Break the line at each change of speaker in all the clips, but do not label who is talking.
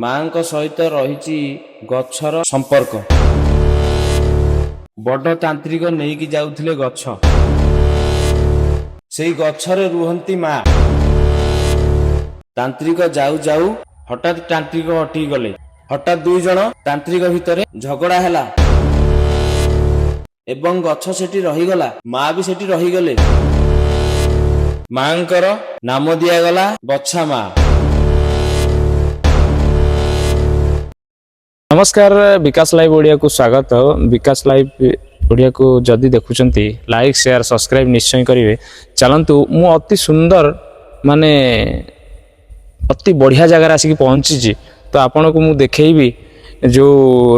ମାଙ୍କ ସହିତ ରହିଛି ଗଛର ସମ୍ପର୍କ। ବଡ଼ ତାନ୍ତ୍ରିକ ନେଇକି ଯାଉଥିଲେ ଗଛ, ସେଇ ଗଛରେ ରୁହନ୍ତି ମା। ତାନ୍ତ୍ରିକ ଯାଉ ଯାଉ ହଠାତ୍ ତାନ୍ତ୍ରିକ ହଟିକି ଗଲେ। ହଠାତ୍ ଦୁଇ ଜଣ ତାନ୍ତ୍ରିକ ଭିତରେ ଝଗଡ଼ା ହେଲା ଏବଂ ଗଛ ସେଠି ରହିଗଲା, ମା ବି ସେଠି ରହିଗଲେ। ମାଙ୍କର ନାମ ଦିଆଗଲା ବଛା ମା।
नमस्कार विकास लाइव ओडिया को स्वागत। विकास लाइव ओडिया को जदि देखुंट लाइक शेयर सब्सक्राइब निश्चय करेंगे। चलतु मु अति सुंदर माने अति बढ़िया जगार आसिक पहुँची, तो आपण को मु देखी जो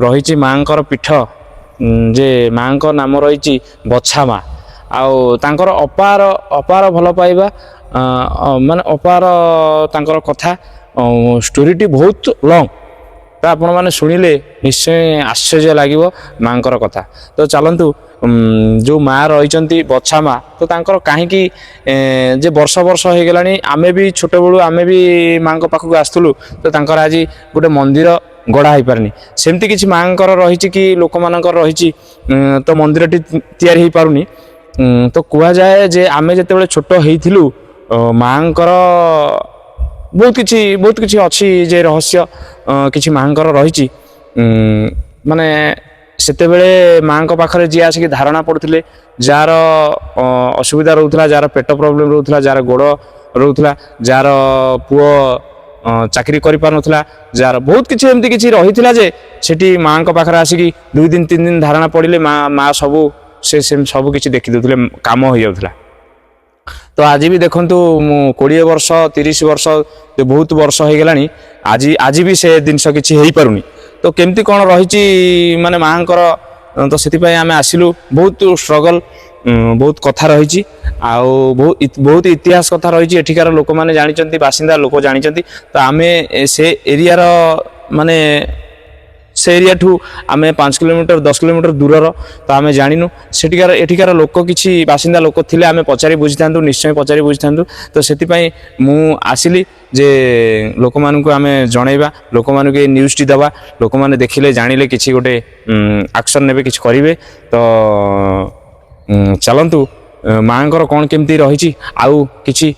रही माँकर पीठ जे माँ नाम रही बछा माँ। आउ तांकर अपार अपार भल पाइबा माने अपार तांकर कथा स्टोरीटी बहुत लॉन्ग, तो आपण मैंने शुणिले निश्चय आश्चर्य लगे माँकर कथा। तो चलतु जो माँ रही बछा माँ, तो तांकर कहीं जे वर्ष वर्ष हो गला आमे भी छोट बेलू आमे भी माँ पाखक आसलु, तो तांकर आज गोटे मंदिर गढ़ा हो पारनी। सेमती किसी माँकर रही कि लोक मानकर रही तो मंदिर तैयारी हो पारुनी। तो कह जाए जे आमे जिते छोट होइथिलु माँकर बहुत किछि अच्छी जे रहस्य किछि माँकर रही माने सेते बेले माँ पाखरे जी आसिक धारणा पड़ुथिले, जार असुविधा रोला, जार पेट प्रॉब्लम रोला, जार गोड़ रोला, जार पुओ चाकरी करि पार नथला, जार बहुत किछि एमती किछि रहिथिला जे सेठी माँ पाखरे आसिक 2 दिन 3 दिन धारणा पड़िले माँ सबू से सब किछि देखि देउथिले, काम हो जाउथिला। तो आज भी देखु 20 वर्ष 30 वर्ष बहुत वर्ष हो गला, आज भी से जिनस किसी हो पारुनी। तो केमती कौन रही माने माँकर, तो से आम आसिलु। बहुत स्ट्रगल बहुत कथा रही, आउ बहुत इतिहास कथा रही, एठिकार लोक मैंने जानी, बासिंदा लोक जानी। तो आम से एरियार माने से एरिया ठू आम 5 किलोमीटर 10 किलोमीटर दूरर, तो आम जानिनु सेठिकार एठिकार लोक किछि बासिंदा लोक थिले, आम पचारि बुझी थांतु, निश्चय पचारि बुझी थांतु। तो सेतिपई मु आसिली जे लोक मानकु आम जणैबा, लोक मानकु न्यूज टी दबा, लोक माने देखिले जानिले किछि गोटे एक्शन नेबे, किछि करिवे। तो चलंतु माँकर कौन केमती रही आउ किछि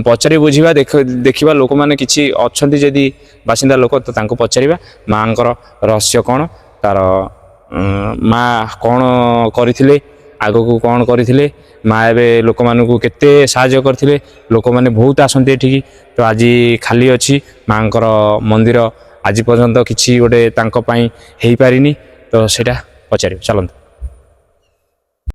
पचारि बुझा, देखा लोक मैंने किसी अच्छा जदि बासिंदा लोक, तो तांको पचारिबा माँकर रहस्य कौन, तार माँ कौन करथिले, आगको कौन करथिले, माँ एवं लोक मानकु केते साहाय्य करथिले, लोक माने बहुत आसंती एठिकी। तो आज खाली अछि माँकर मंदिर, आज पर्यंत किछि गोटे तांको पई हेई पारिनी। तो सेटा पचारिबा, चलंतु।